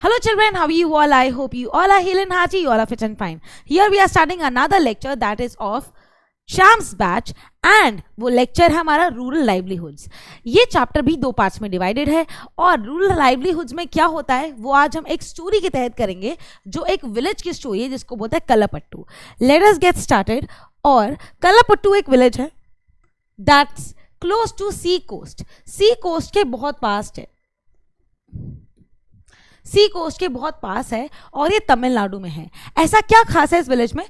Hello children, how are you all? I hope you all are healthy and hearty, you all are fit and fine. Here we are starting another lecture that is of Sham's batch and वो lecture है हमारा rural livelihoods. ये chapter भी 2 parts में divided है और rural livelihoods में क्या होता है वो आज हम एक स्टोरी के तहत करेंगे जो एक विलेज की स्टोरी है जिसको बोलते हैं Kalapattu. Let us get started. और कलापट्टू एक विलेज है that's close to sea coast. Sea coast के बहुत पास है, सी कोस्ट के बहुत पास है और ये तमिलनाडु में है. ऐसा क्या खास है इस विलेज में,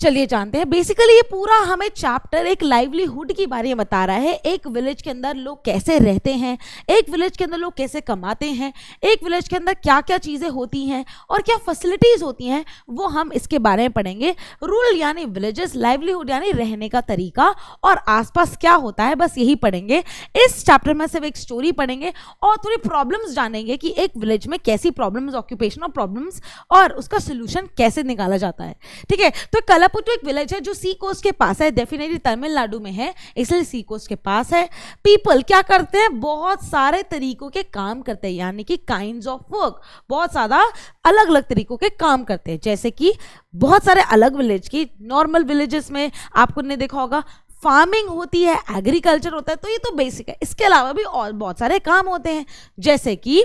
चलिए जानते हैं. बेसिकली ये पूरा हमें चैप्टर एक लाइवलीहुड की बारे में बता रहा है. एक विलेज के अंदर लोग कैसे रहते हैं, एक विलेज के अंदर लोग कैसे कमाते हैं, एक विलेज के अंदर क्या क्या चीज़ें होती हैं और क्या फैसिलिटीज़ होती हैं, वो हम इसके बारे में पढ़ेंगे. रूरल यानी विलेजेस, लाइवलीहुड यानी रहने का तरीका और आसपास क्या होता है, बस यही पढ़ेंगे. इस चैप्टर में सिर्फ एक स्टोरी पढ़ेंगे और थोड़ी प्रॉब्लम्स जानेंगे कि एक विलेज में कैसी प्रॉब्लम्स, ऑक्यूपेशनल प्रॉब्लम्स और उसका सोल्यूशन कैसे निकाला जाता है. ठीक है, तो कलापट्टू एक विलेज है जो सी कोस्ट के पास है. डेफिनेटली तमिलनाडु में है इसलिए सी कोस्ट के पास है. पीपल क्या करते हैं, बहुत सारे तरीकों के काम करते हैं यानी कि काइंड्स ऑफ वर्क, बहुत ज़्यादा अलग अलग तरीकों के काम करते हैं. जैसे कि बहुत सारे अलग विलेज की नॉर्मल विलेजेस में आपको ने देखा होगा फार्मिंग होती है, एग्रीकल्चर होता है, तो ये तो बेसिक है. इसके अलावा भी और बहुत सारे काम होते हैं जैसे कि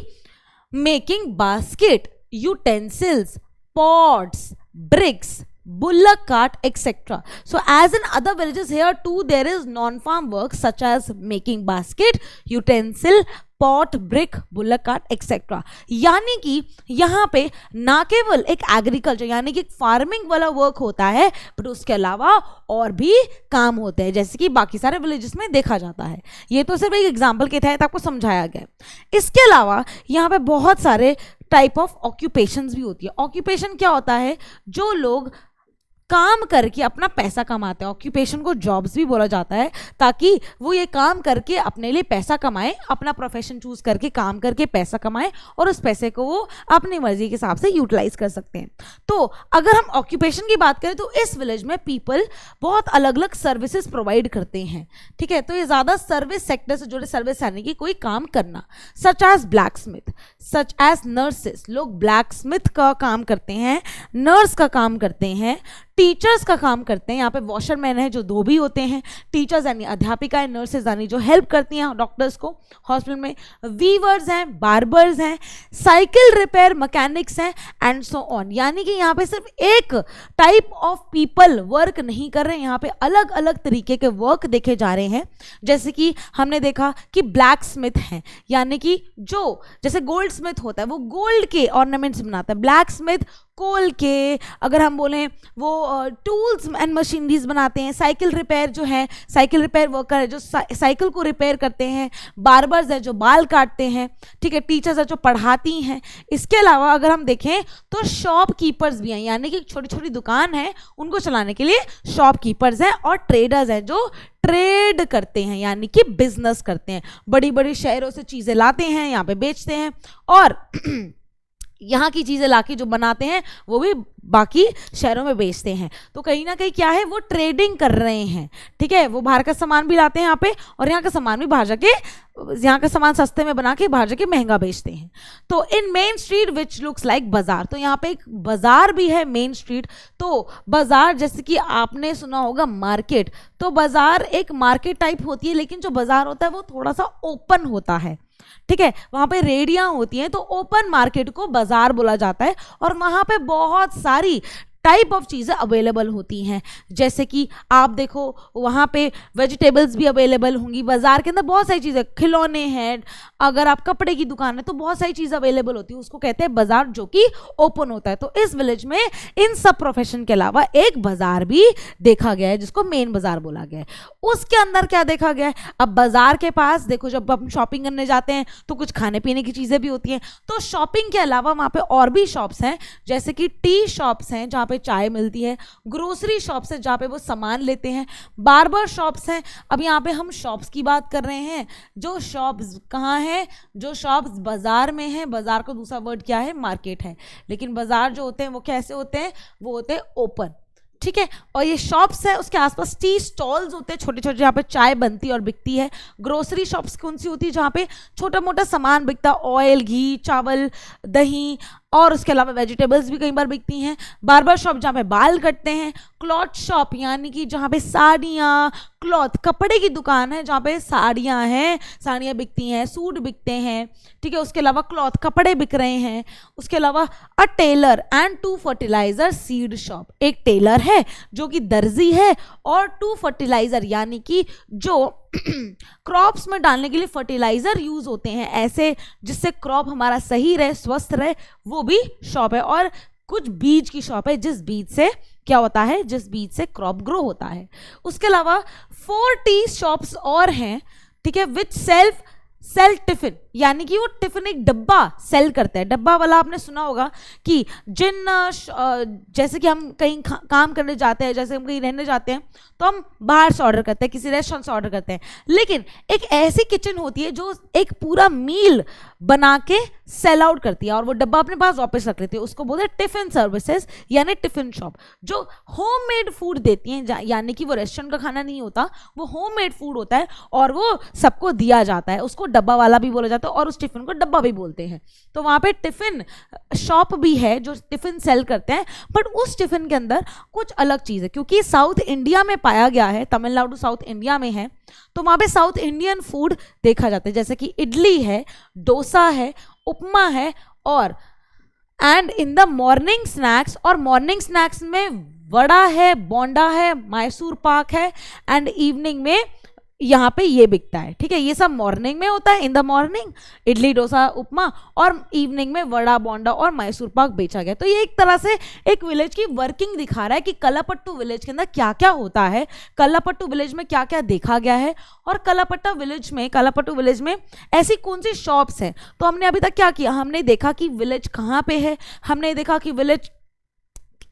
making basket, utensils, pots, bricks, bullock cart, etc. So as in other villages, here too there is non-farm work such as making basket, utensil, pot, brick, bullock cart etcetera. यानी कि यहाँ पे ना केवल एक एग्रीकल्चर यानी कि फार्मिंग वाला वर्क होता है बट उसके अलावा और भी काम होते हैं जैसे कि बाकी सारे विलेजेस में देखा जाता है. ये तो सिर्फ एक एग्जांपल के तहत आपको समझाया गया. इसके अलावा यहाँ पे बहुत सारे टाइप ऑफ ऑक्यूपेशंस भी होती है. ऑक्यूपेशन क्या होता है, जो लोग काम करके अपना पैसा कमाते हैं. ऑक्यूपेशन को जॉब्स भी बोला जाता है ताकि वो ये काम करके अपने लिए पैसा कमाएं, अपना प्रोफेशन चूज करके काम करके पैसा कमाएं और उस पैसे को वो अपनी मर्जी के हिसाब से यूटिलाइज कर सकते हैं. तो अगर हम ऑक्यूपेशन की बात करें तो इस विलेज में पीपल बहुत अलग अलग सर्विसेज प्रोवाइड करते हैं. ठीक है, तो ये ज़्यादा सर्विस सेक्टर से जुड़े सर्विस यानी कि कोई काम करना, such as blacksmith, such as nurses, लोग ब्लैक स्मिथ का काम करते हैं, नर्स का काम करते हैं, टीचर्स का काम करते हैं. यहाँ पे वॉशरमैन है जो धोबी होते हैं, टीचर्स यानी अध्यापिकाएं, नर्सेज यानी जो हेल्प करती हैं डॉक्टर्स को हॉस्पिटल में, वीवर्स हैं, बार्बर्स हैं, साइकिल रिपेयर मैकेनिक्स हैं एंड सो ऑन. यानी कि यहाँ पे सिर्फ एक टाइप ऑफ पीपल वर्क नहीं कर रहे हैं, यहाँ पे अलग अलग तरीके के वर्क देखे जा रहे हैं. जैसे कि हमने देखा कि ब्लैक स्मिथ हैं यानी कि जो जैसे गोल्ड स्मिथ होता है वो गोल्ड के ऑर्नामेंट्स बनाता है, ब्लैक स्मिथ कोल के, अगर हम बोलें वो टूल्स एंड मशीनरीज बनाते हैं. साइकिल रिपेयर जो है, साइकिल रिपेयर वर्कर है जो साइकिल को रिपेयर करते हैं, बार्बर्स है जो बाल काटते हैं. ठीक है, टीचर्स है जो पढ़ाती हैं. इसके अलावा अगर हम देखें तो शॉपकीपर्स भी हैं यानी कि छोटी छोटी दुकान है उनको चलाने के लिए शॉपकीपर्स हैं, और ट्रेडर्स हैं जो ट्रेड करते हैं यानी कि बिजनेस करते हैं, बड़ी बड़ी शहरों से चीज़ें लाते हैं, यहाँ पे बेचते हैं और यहाँ की चीज़ें लाके जो बनाते हैं वो भी बाकी शहरों में बेचते हैं. तो कहीं ना कहीं क्या है, वो ट्रेडिंग कर रहे हैं. ठीक है, वो बाहर का सामान भी लाते हैं यहाँ पे और यहाँ का सामान भी बाहर जाके, यहाँ का सामान सस्ते में बना के बाहर जाके महंगा बेचते हैं. तो in main street which looks like bazaar, तो यहाँ पे एक बाजार भी है मेन स्ट्रीट. तो बाजार जैसे कि आपने सुना होगा मार्केट, तो बाजार एक मार्केट टाइप होती है लेकिन जो बाजार होता है वो थोड़ा सा ओपन होता है. ठीक है, वहाँ पे रेडियां होती हैं तो ओपन मार्केट को बाजार बोला जाता है और वहाँ पे बहुत सारी टाइप ऑफ चीज़ें अवेलेबल होती हैं. जैसे कि आप देखो वहाँ पे वेजिटेबल्स भी अवेलेबल होंगी. बाज़ार के अंदर बहुत सारी चीज़ें, खिलौने हैं, अगर आप कपड़े की दुकान है तो बहुत सारी चीज़ें अवेलेबल होती है, उसको कहते हैं बाज़ार जो कि ओपन होता है. तो इस विलेज में इन सब प्रोफेशन के अलावा एक बाज़ार भी देखा गया है जिसको मेन बाज़ार बोला गया है. उसके अंदर क्या देखा गया है, अब बाज़ार के पास देखो जब हम शॉपिंग करने जाते हैं तो कुछ खाने पीने की चीज़ें भी होती हैं. तो शॉपिंग के अलावा वहाँ पे और भी शॉप्स हैं जैसे कि टी शॉप्स हैं जहाँ चाय मिलती है, ग्रोसरी शॉप्स है जहाँ पे वो सामान लेते हैं, बार्बर शॉप्स हैं. अब यहाँ पे हम शॉप्स की बात कर रहे हैं, जो शॉप्स कहाँ हैं, जो शॉप्स बाजार में हैं. बाजार का दूसरा वर्ड क्या है, मार्केट है. लेकिन बाजार जो होते हैं वो कैसे होते हैं, वो होते हैं ओपन. ठीक है। और ये शॉप्स है, उसके आसपास टी स्टॉल्स होते हैं छोटे छोटे, जहाँ पे चाय बनती है और बिकती है। ग्रोसरी शॉप्स कौन सी होती है, जहाँ पे छोटा मोटा सामान बिकता है, ऑयल, घी, चावल, दही, और उसके अलावा वेजिटेबल्स भी कई बार बिकती हैं। बार्बर शॉप जहाँ पे बाल कटते हैं। क्लॉथ शॉप यानी कि जहाँ पे साड़ियाँ, क्लॉथ, कपड़े की दुकान है जहाँ पे साड़ियाँ हैं, साड़ियाँ बिकती हैं, सूट बिकते हैं, ठीक है। उसके अलावा क्लॉथ, कपड़े बिक रहे हैं। उसके अलावा a tailor and 2 fertiliser seed shop, एक टेलर है जो कि दर्जी है, और 2 फर्टिलाइजर यानी कि जो क्रॉप्स में डालने के लिए फर्टिलाइजर यूज होते हैं ऐसे, जिससे क्रॉप हमारा सही रहे, स्वस्थ रहे, वो भी शॉप है। और कुछ बीज की शॉप है, जिस बीज से क्या होता है, जिस बीज से क्रॉप ग्रो होता है। उसके अलावा 4 टी शॉप्स और हैं, ठीक है, विच सेल टिफिन, यानी कि वो टिफिन एक डब्बा सेल करते हैं। डब्बा वाला आपने सुना होगा कि जैसे कि हम कहीं काम करने जाते हैं, जैसे हम कहीं रहने जाते हैं, तो हम बाहर से ऑर्डर करते हैं, किसी रेस्टोरेंट से ऑर्डर करते हैं। लेकिन एक ऐसी किचन होती है जो एक पूरा मील बना के सेल आउट करती है और वो डब्बा अपने पास वापस रख लेती है, उसको बोलते हैं टिफिन सर्विसेज यानी टिफिन शॉप, जो होममेड फूड देती हैं, यानी कि वो रेस्टोरेंट का खाना नहीं होता, वो होममेड फूड होता है और वो सबको दिया जाता है। उसको डब्बा वाला भी बोला जाता है और उस टिफिन को डब्बा भी बोलते हैं। तो वहाँ पे टिफिन शॉप भी है जो टिफिन सेल करते हैं, बट उस टिफिन के अंदर कुछ अलग चीज़ है, क्योंकि साउथ इंडिया में पाया गया है, तमिलनाडु साउथ इंडिया में है, तो वहाँ पे साउथ इंडियन फूड देखा जाता है, जैसे कि इडली है, डोसा है, उपमा है, और and in the morning snacks, और मॉर्निंग स्नैक्स में वड़ा है, बोंडा है, मैसूर पाक है, एंड इवनिंग में यहाँ पे ये बिकता है, ठीक है। ये सब मॉर्निंग में होता है, in the morning idli, dosa, upma, और इवनिंग में वड़ा, बोंडा और मैसूर पाक बेचा गया। तो ये एक तरह से एक विलेज की वर्किंग दिखा रहा है कि कलापट्टू विलेज के अंदर क्या क्या होता है, कलापट्टू विलेज में क्या क्या देखा गया है, और कलापट्टू विलेज में ऐसी कौन सी शॉप्स हैं। तो हमने अभी तक क्या किया, हमने देखा कि विलेज कहाँ पे है, हमने देखा कि विलेज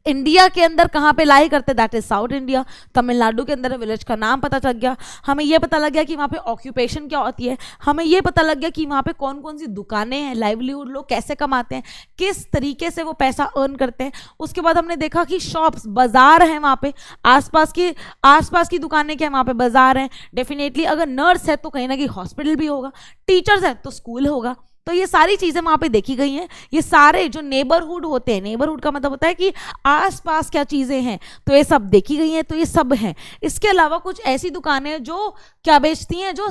इंडिया के अंदर कहाँ पे लाई करते, that is south India, Tamil Nadu के अंदर विलेज का नाम पता चल गया, हमें ये पता लग गया कि वहाँ पे ऑक्यूपेशन क्या होती है, हमें ये पता लग गया कि वहाँ पे कौन कौन सी दुकानें हैं, लाइवलीहुड लोग कैसे कमाते हैं, किस तरीके से वो पैसा अर्न करते हैं। उसके बाद हमने देखा कि शॉप्स, बाजार हैं वहाँ पे, आसपास की दुकानें क्या है, वहाँ पे बाजार हैं। डेफिनेटली अगर नर्स है तो कहीं ना कहीं हॉस्पिटल भी होगा, टीचर्स है तो स्कूल होगा। तो ये सारी चीज़ें वहाँ पे देखी गई हैं। ये सारे जो नेबरहुड होते हैं, नेबरहुड का मतलब होता है कि आसपास क्या चीज़ें हैं, तो ये सब देखी गई हैं, तो ये सब हैं। इसके अलावा कुछ ऐसी दुकानें जो क्या बेचती हैं, जो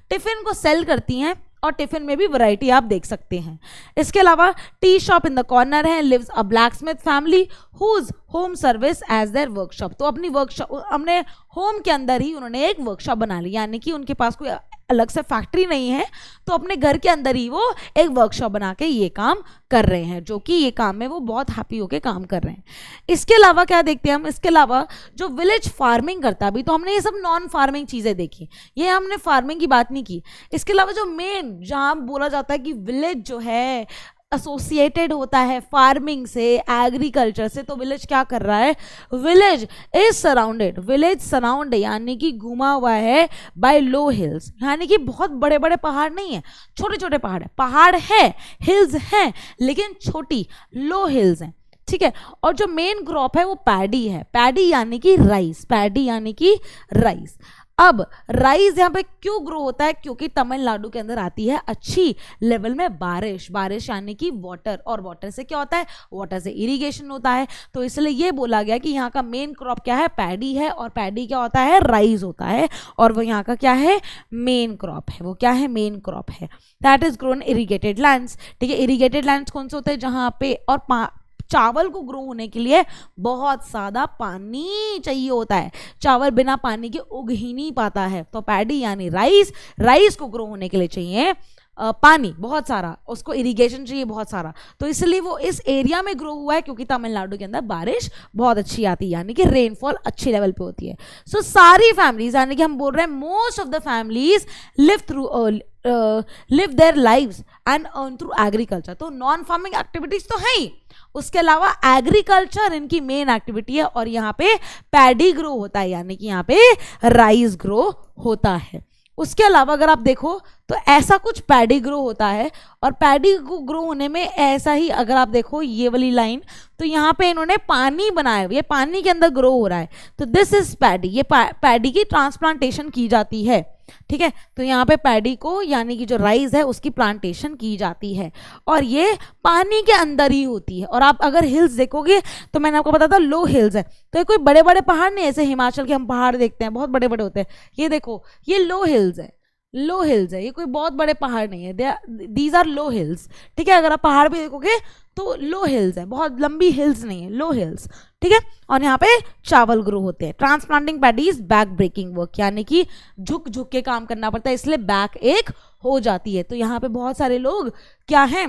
टिफ़िन को सेल करती हैं, और टिफिन में भी वैरायटी आप देख सकते हैं। इसके अलावा tea shop in the corner है, lives a blacksmith family whose home service as their workshop. तो अपनी वर्कशॉप, अपने होम के अंदर ही उन्होंने एक वर्कशॉप बना ली, यानी कि उनके पास कोई अलग से फैक्ट्री नहीं है, तो अपने घर के अंदर ही वो एक वर्कशॉप बना के ये काम कर रहे हैं, जो कि ये काम में वो बहुत हैप्पी होके काम कर रहे हैं। इसके अलावा क्या देखते हैं हम, इसके अलावा जो विलेज फार्मिंग करता है, अभी तो हमने ये सब नॉन फार्मिंग चीज़ें देखी, ये हमने फार्मिंग की बात नहीं की। इसके अलावा जो मेन, जहाँ बोला जाता है कि विलेज जो है एसोसिएटेड होता है फार्मिंग से, एग्रीकल्चर से, तो विलेज क्या कर रहा है, village is surrounded, village surround यानी कि घुमा हुआ है बाय लो हिल्स, यानी कि बहुत बड़े बड़े पहाड़ नहीं है, छोटे छोटे पहाड़ है, पहाड़ है, हिल्स हैं, लेकिन छोटी लो हिल्स हैं, ठीक है। और जो मेन क्रॉप है वो पैडी है, पैडी यानी कि राइस, पैडी यानी कि राइस। अब राइस यहाँ पे क्यों ग्रो होता है, क्योंकि तमिलनाडु के अंदर आती है अच्छी लेवल में बारिश, बारिश यानी कि वाटर, और वाटर से क्या होता है, वाटर से इरिगेशन होता है, तो इसलिए ये बोला गया कि यहाँ का मेन क्रॉप क्या है, पैडी है, और पैडी क्या होता है, राइस होता है, और वो यहाँ का क्या है, मेन क्रॉप है, वो क्या है, मेन क्रॉप है, that is grown irrigated lands, ठीक है। इरिगेटेड लैंड्स कौन से होते हैं, जहाँ पे, और चावल को ग्रो होने के लिए बहुत ज़्यादा पानी चाहिए होता है, चावल बिना पानी के उग ही नहीं पाता है, तो पैडी यानी राइस, राइस को ग्रो होने के लिए चाहिए पानी बहुत सारा, उसको इरिगेशन चाहिए बहुत सारा, तो इसलिए वो इस एरिया में ग्रो हुआ है, क्योंकि तमिलनाडु के अंदर बारिश बहुत अच्छी आती है, यानी कि रेनफॉल अच्छी लेवल पे होती है। सो सारी फैमिलीज, यानी कि हम बोल रहे हैं most of the families live their lives and earn through agriculture. तो नॉन फार्मिंग एक्टिविटीज तो है ही, उसके अलावा एग्रीकल्चर इनकी मेन एक्टिविटी है, और यहाँ पे पैडी ग्रो होता है, यानी कि यहाँ पे राइस ग्रो होता है। उसके अलावा अगर आप देखो तो ऐसा कुछ पैडी ग्रो होता है, और पैडी को ग्रो होने में ऐसा ही, अगर आप देखो ये वाली लाइन, तो यहाँ पे इन्होंने पानी बनाया, ये पानी के अंदर ग्रो हो रहा है, तो दिस इज पैडी। ये पैडी की ट्रांसप्लांटेशन की जाती है, ठीक है। तो यहाँ पे पैडी को यानी कि जो राइस है उसकी प्लांटेशन की जाती है, और ये पानी के अंदर ही होती है। और आप अगर हिल्स देखोगे तो मैंने आपको बताया था लो हिल्स है, तो ये कोई बड़े बड़े पहाड़ नहीं, ऐसे हिमाचल के हम पहाड़ देखते हैं बहुत बड़े बड़े होते हैं, ये देखो ये लो हिल्स है, लो हिल्स है, ये कोई बहुत बड़े पहाड़ नहीं है, दीज आर लो हिल्स, ठीक है। अगर आप पहाड़ भी देखोगे तो लो हिल्स है, बहुत लंबी हिल्स नहीं है, लो हिल्स, ठीक है। और यहाँ पे चावल ग्रो होते हैं। Transplanting paddy is back breaking work, यानी कि झुक झुक के काम करना पड़ता है, इसलिए बैक एक हो जाती है। तो यहाँ पे बहुत सारे लोग क्या हैं,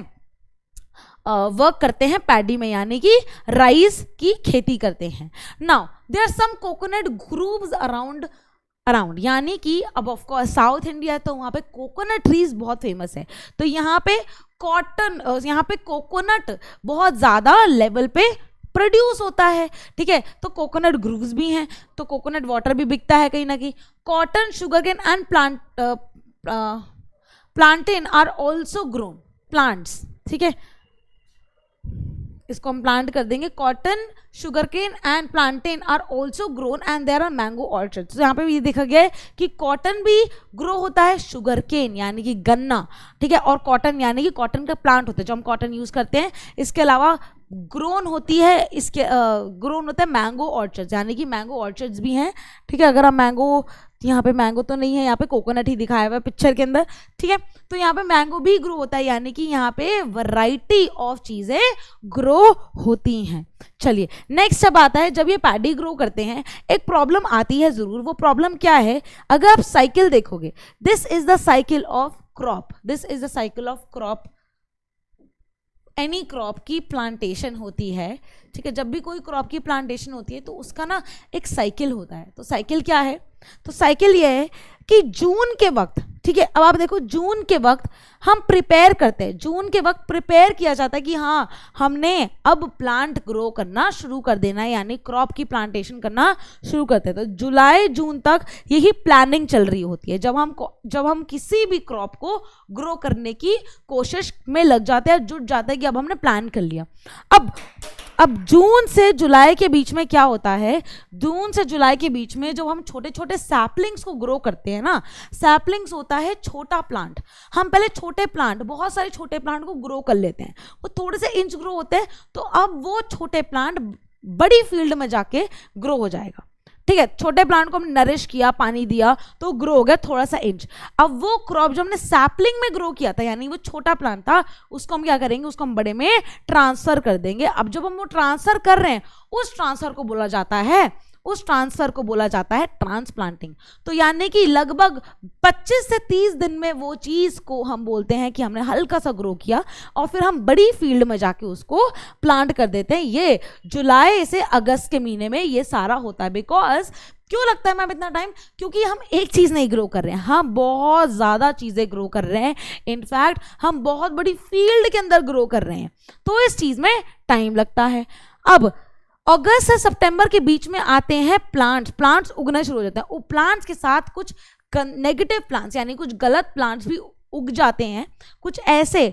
वर्क करते हैं पैडी में, यानी कि राइस की खेती करते हैं। Now there are some coconut groves around, यानी कि अब ऑफ कोर्स साउथ इंडिया है तो वहाँ पे कोकोनट ट्रीज बहुत फेमस है, तो यहाँ पे यहाँ पे कोकोनट बहुत ज़्यादा लेवल पे प्रोड्यूस होता है, ठीक है। तो कोकोनट ग्रूव्स भी हैं, तो कोकोनट वाटर भी बिकता है कहीं ना कहीं। Cotton, sugarcane and plantain are also grown plants, ठीक है, इसको हम प्लांट कर देंगे। Cotton, sugarcane and plantain are also grown and there are mango orchards. यहाँ पे भी ये देखा गया है कि कॉटन भी ग्रो होता है, शुगरकेन यानी कि गन्ना, ठीक है, और कॉटन यानी कि कॉटन का प्लांट होता है जो हम कॉटन यूज करते हैं। इसके अलावा ग्रोन होती है, इसके ग्रोन होता है मैंगो ऑर्चर्ड्स, यानी कि मैंगो ऑर्चर्ड्स भी हैं, ठीक है। अगर हम मैंगो, यहाँ पे मैंगो तो नहीं है, यहाँ पे कोकोनट ही दिखाया हुआ है पिक्चर के अंदर, ठीक है। तो यहाँ पे मैंगो भी ग्रो होता है, यानी कि यहाँ पे वैरायटी ऑफ चीजें ग्रो होती हैं। चलिए नेक्स्ट अब आता है, जब ये पैडी ग्रो करते हैं एक प्रॉब्लम आती है जरूर। वो प्रॉब्लम क्या है, अगर आप साइकिल देखोगे, this is the cycle of crop, this is the cycle of crop. Any crop की प्लांटेशन होती है, ठीक है, जब भी कोई क्रॉप की प्लांटेशन होती है तो उसका ना एक साइकिल होता है। तो साइकिल क्या है, तो साइकिल ये है कि जून के वक्त, ठीक है, अब आप देखो जून के वक्त हम प्रिपेयर करते हैं, जून के वक्त प्रिपेयर किया जाता है कि हाँ हमने अब प्लांट ग्रो करना शुरू कर देना है, यानी क्रॉप की प्लांटेशन करना शुरू करते हैं। तो जुलाई जून तक यही प्लानिंग चल रही होती है, जब हम किसी भी क्रॉप को ग्रो करने की कोशिश में लग जाते हैं, जुट जाते हैं कि अब हमने प्लान कर लिया। अब जून से जुलाई के बीच में क्या होता है, जून से जुलाई के बीच में जब हम छोटे छोटे सैपलिंग्स को ग्रो करते हैं ना, सैपलिंग्स होता है छोटा प्लांट, हम पहले छोटे प्लांट, बहुत सारे छोटे प्लांट को ग्रो कर लेते हैं, वो थोड़े से इंच ग्रो होते हैं, तो अब वो छोटे प्लांट बड़ी फील्ड में जाके ग्रो हो जाएगा, ठीक है। छोटे प्लांट को हमने नरिश किया, पानी दिया, तो ग्रो हो गया थोड़ा सा इंच। अब वो क्रॉप जो हमने सैपलिंग में ग्रो किया था, यानी वो छोटा प्लांट था, उसको हम क्या करेंगे, उसको हम बड़े में ट्रांसफर कर देंगे। अब जब हम वो ट्रांसफर कर रहे हैं, उस ट्रांसफर को बोला जाता है ट्रांसप्लांटिंग। तो यानी कि लगभग 25 से 30 दिन में वो चीज को हम बोलते हैं कि हमने हल्का सा ग्रो किया और फिर हम बड़ी फील्ड में जाके उसको प्लांट कर देते हैं। ये जुलाई से अगस्त के महीने में ये सारा होता है। बिकॉज क्यों लगता है मैम इतना टाइम, क्योंकि हम एक चीज नहीं ग्रो कर रहे हैं, हम बहुत ज्यादा चीजें ग्रो कर रहे हैं, इनफैक्ट हम बहुत बड़ी फील्ड के अंदर ग्रो कर रहे हैं, तो इस चीज में टाइम लगता है। अब अगस्त से सितंबर के बीच में आते हैं प्लांट्स उगना शुरू हो जाते हैं। प्लांट्स के साथ कुछ नेगेटिव प्लांट्स यानी कुछ गलत प्लांट्स भी उग जाते हैं, कुछ ऐसे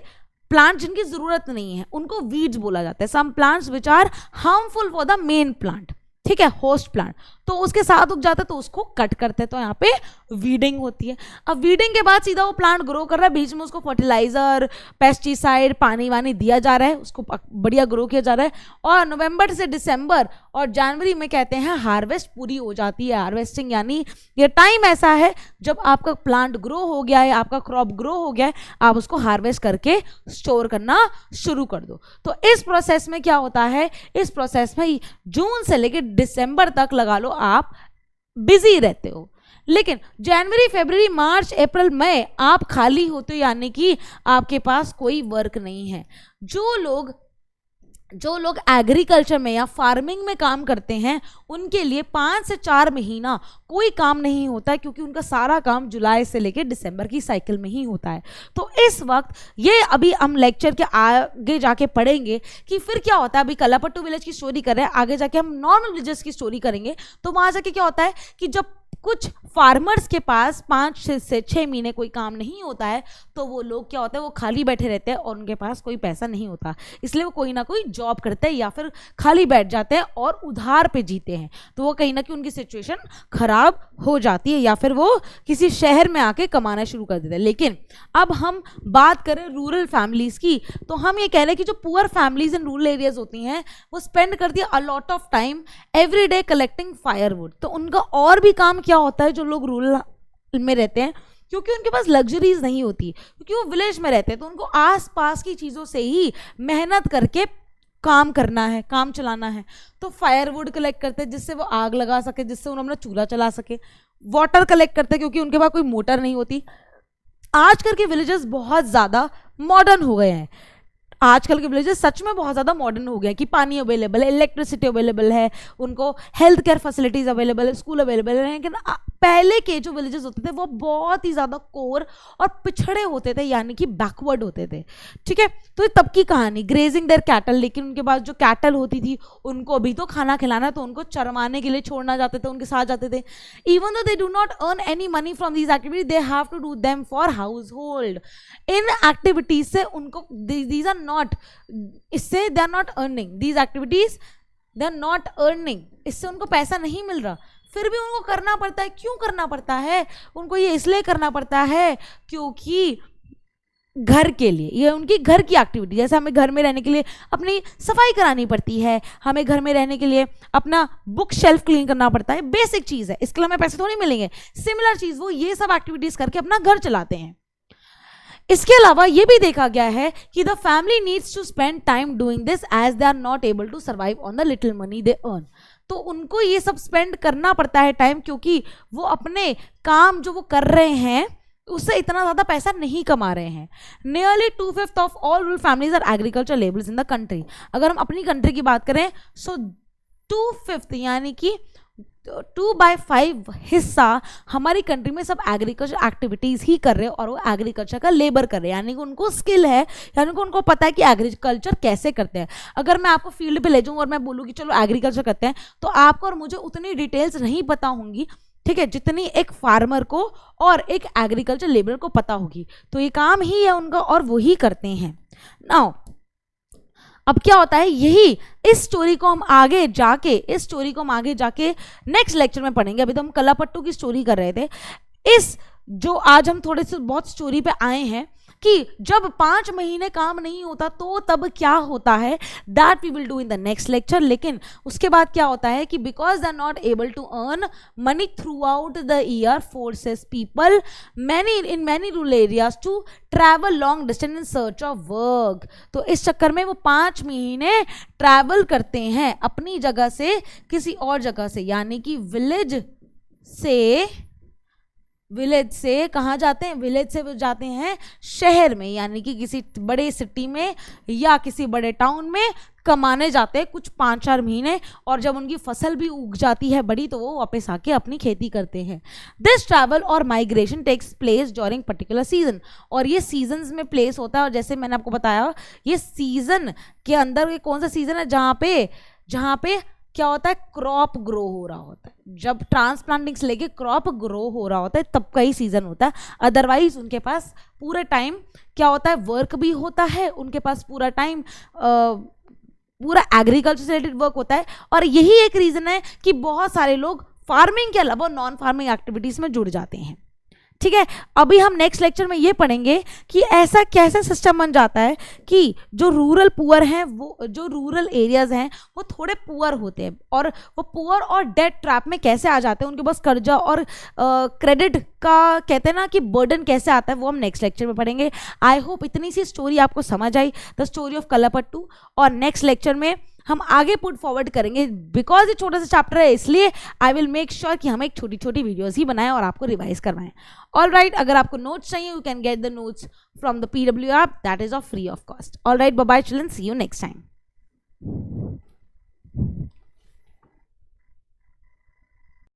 प्लांट जिनकी जरूरत नहीं है उनको वीड्स बोला जाता है। Some plants which are harmful for the main plant, ठीक है, होस्ट प्लांट, तो उसके साथ उग जाता है तो उसको कट करते हैं, तो यहाँ पे वीडिंग होती है। अब वीडिंग के बाद सीधा वो प्लांट ग्रो कर रहा है, बीच में उसको फर्टिलाइजर, पेस्टिसाइड, पानी वानी दिया जा रहा है, उसको बढ़िया ग्रो किया जा रहा है, और नवंबर से दिसंबर और जनवरी में कहते हैं हार्वेस्ट पूरी हो जाती है। हार्वेस्टिंग यानी ये टाइम ऐसा है जब आपका प्लांट ग्रो हो गया है, आपका क्रॉप ग्रो हो गया है, आप उसको हार्वेस्ट करके स्टोर करना शुरू कर दो। तो इस प्रोसेस में क्या होता है, इस प्रोसेस में जून से लेकर दिसंबर तक लगा लो आप बिजी रहते हो, लेकिन जनवरी, फरवरी, मार्च, अप्रैल, मई आप खाली होते हो, यानी कि आपके पास कोई वर्क नहीं है। जो लोग एग्रीकल्चर में या फार्मिंग में काम करते हैं उनके लिए 5 से 4 महीना कोई काम नहीं होता है, क्योंकि उनका सारा काम जुलाई से लेकर दिसंबर की साइकिल में ही होता है। तो इस वक्त ये अभी हम लेक्चर के आगे जाके पढ़ेंगे कि फिर क्या होता है। अभी कलापट्टू विलेज की स्टोरी कर रहे हैं, आगे जाके हम नॉर्मल विलेजेस की स्टोरी करेंगे। तो वहां जाके क्या होता है कि जब कुछ फार्मर्स के पास 5 से 6 महीने कोई काम नहीं होता है, तो वो लोग क्या होता है, वो खाली बैठे रहते हैं और उनके पास कोई पैसा नहीं होता, इसलिए वो कोई ना कोई जॉब करते हैं या फिर खाली बैठ जाते हैं और उधार पे जीते हैं। तो वो कहीं ना कहीं उनकी सिचुएशन खराब हो जाती है या फिर वो किसी शहर में आके कमाना शुरू कर देते हैं। लेकिन अब हम बात करें रूरल फैमिलीज की, तो हम ये कह रहे हैं कि जो poor families in rural areas होती हैं वो स्पेंड करती है a lot of time every day collecting firewood. तो उनका और भी काम क्या होता है, जो लोग रूरल में रहते हैं, क्योंकि उनके पास लग्जरीज नहीं होती, क्योंकि वो विलेज में रहते हैं, तो उनको आसपास की चीज़ों से ही मेहनत करके काम करना है, काम चलाना है। तो फायरवुड कलेक्ट करते हैं जिससे वो आग लगा सके, जिससे उन्हें अपना चूल्हा चला सके। वाटर कलेक्ट करते हैं क्योंकि उनके पास कोई मोटर नहीं होती। आजकल के विलेजेस बहुत ज़्यादा मॉडर्न हो गए हैं, आजकल के विलेजेस सच में बहुत ज़्यादा मॉडर्न हो गए हैं कि पानी अवेलेबल है, इलेक्ट्रिसिटी अवेलेबल है, उनको हेल्थ केयर फैसिलिटीज़ अवेलेबल है, स्कूल अवेलेबल है। लेकिन पहले के जो विलेजेस होते थे वो बहुत ही ज़्यादा कोर और पिछड़े होते थे, यानी कि बैकवर्ड होते थे। ठीक है, तो ये तब की कहानी, ग्रेजिंग देयर कैटल। लेकिन उनके पास जो कैटल होती थी उनको भी तो खाना खिलाना है, तो उनको चरवाने के लिए छोड़ना जाते थे, उनके साथ जाते थे। Even though they do not earn any money from these activities, they have to do them for household. इन एक्टिविटीज से उनको दीज आर नॉट, इससे they are not earning these activities, they are not earning, इससे उनको पैसा नहीं मिल रहा, फिर भी उनको करना पड़ता है। क्यों करना पड़ता है उनको? ये इसलिए करना पड़ता है क्योंकि घर के लिए, ये उनकी घर की एक्टिविटी। जैसे हमें घर में रहने के लिए अपनी सफाई करानी पड़ती है, हमें घर में रहने के लिए अपना बुक शेल्फ क्लीन करना पड़ता है, बेसिक चीज़ है, इसके लिए हमें पैसे थोड़ी मिलेंगे। सिमिलर चीज़ वो ये सब एक्टिविटीज़ करके अपना घर चलाते हैं। इसके अलावा ये भी देखा गया है कि the family needs to spend time doing this as they are not able to survive on the little money they earn. तो उनको ये सब स्पेंड करना पड़ता है टाइम, क्योंकि वो अपने काम जो वो कर रहे हैं उससे इतना ज़्यादा पैसा नहीं कमा रहे हैं। Nearly 2/5 of all rural families are agriculture labours in the country. अगर हम अपनी कंट्री की बात करें सो 2/5 यानी कि 2/5 हिस्सा हमारी कंट्री में सब एग्रीकल्चर एक्टिविटीज़ ही कर रहे हैं, और वो एग्रीकल्चर का लेबर कर रहे हैं, यानी कि उनको स्किल है, यानी कि उनको पता है कि एग्रीकल्चर कैसे करते हैं। अगर मैं आपको फील्ड पे ले जाऊँ और मैं बोलूँ कि चलो एग्रीकल्चर करते हैं, तो आपको और मुझे उतनी डिटेल्स नहीं पता होंगी, ठीक है, जितनी एक फार्मर को और एक एग्रीकल्चर लेबर को पता होगी। तो ये काम ही है उनका और वो ही करते हैं। नाउ अब क्या होता है, यही इस स्टोरी को हम आगे जाके नेक्स्ट लेक्चर में पढ़ेंगे। अभी तो हम कलापट्टू की स्टोरी कर रहे थे। इस जो आज हम थोड़े से बहुत स्टोरी पे आए हैं कि जब 5 महीने काम नहीं होता तो तब क्या होता है, that we will do in the next lecture. लेकिन उसके बाद क्या होता है कि because they are not able to earn money throughout the year forces people in many rural areas to travel long distance in search of work. तो इस चक्कर में वो 5 महीने ट्रैवल करते हैं अपनी जगह से किसी और जगह से, यानी कि विलेज से कहाँ जाते हैं, विलेज से वो जाते हैं शहर में, यानी कि किसी बड़े सिटी में या किसी बड़े टाउन में कमाने जाते हैं कुछ 5-4 महीने, और जब उनकी फसल भी उग जाती है बड़ी, तो वो वापस आके अपनी खेती करते हैं। दिस ट्रैवल और migration takes place during particular season, और ये सीजन्स में प्लेस होता है। और जैसे मैंने आपको बताया, ये सीजन के अंदर ये कौन सा सीजन है जहाँ पे क्या होता है, क्रॉप ग्रो हो रहा होता है। जब ट्रांसप्लांटिंग से लेके क्रॉप ग्रो हो रहा होता है तब का ही सीजन होता है। अदरवाइज उनके पास पूरे टाइम क्या होता है, वर्क भी होता है, उनके पास पूरा टाइम पूरा एग्रीकल्चर से रिलेटेड वर्क होता है। और यही एक रीजन है कि बहुत सारे लोग फार्मिंग के अलावा नॉन फार्मिंग एक्टिविटीज में जुड़ जाते हैं। ठीक है, अभी हम नेक्स्ट लेक्चर में ये पढ़ेंगे कि ऐसा कैसे सिस्टम बन जाता है कि जो रूरल पुअर हैं, वो जो रूरल एरियाज हैं वो थोड़े पुअर होते हैं, और वो पुअर और डेट ट्रैप में कैसे आ जाते हैं, उनके पास कर्जा और क्रेडिट का कहते हैं ना कि बर्डन कैसे आता है, वो हम नेक्स्ट लेक्चर में पढ़ेंगे। आई होप इतनी सी स्टोरी आपको समझ आई, द स्टोरी ऑफ कलापट्टू। और नेक्स्ट लेक्चर में हम आगे पुट फॉरवर्ड करेंगे, बिकॉज ये छोटा सा चैप्टर है इसलिए आई विल मेक श्योर कि हम एक छोटी छोटी वीडियोस ही बनाएं और आपको रिवाइज करवाएं। ऑल राइट, अगर आपको नोट्स चाहिए you can get the notes from the PW app, that is of free of cost. All right, bye bye children, see you next time.